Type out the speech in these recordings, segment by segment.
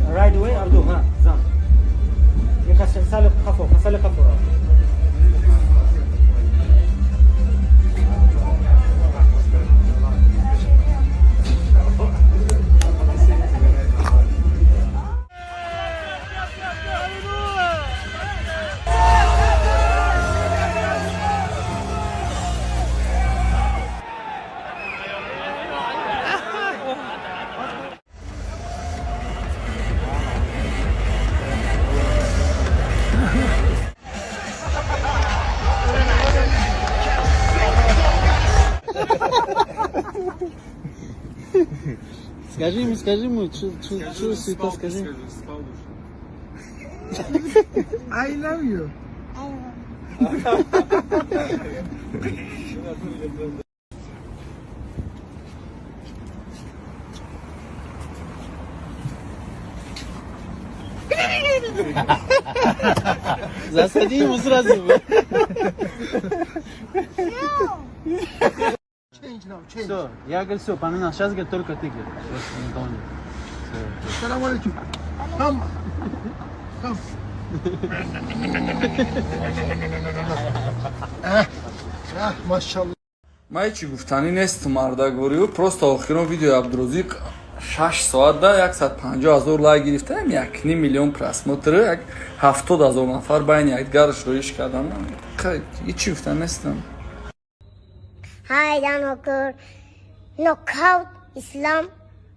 Right away, Abdul, ha, zam. Salib khafo, salib khafo. Скажи ему, что света, скажи. I love you. Засади ему сразу. Change now, change. Все, я говорю, все, поменял. Сейчас, говорит, только ты, говорит. Salam alaikum. Come. Come. Maşallah. ман чӣ гуфтанӣ нестам мардагориу просто охирон видеои абдурозӣ 6 соатда 150,000 лайк гирифтаем 1 миллион просмотру 70,000 нафар байни якдигараш роиш кардан ҳичи гуфтан нестам. Haydan okur. Knockout Islam.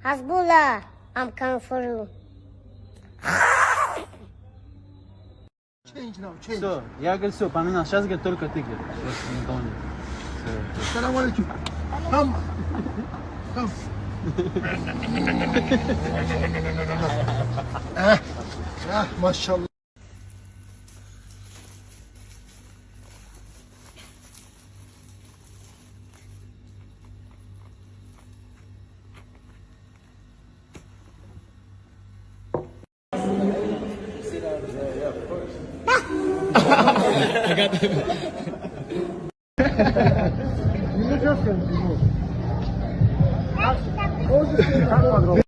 Hezbollah. I'm coming for you. Change now, change. Все, я говорю, все, поменял. Сейчас, говорит, только ты, говорит. Salam alaikum. Come. Come. Maşallah. I got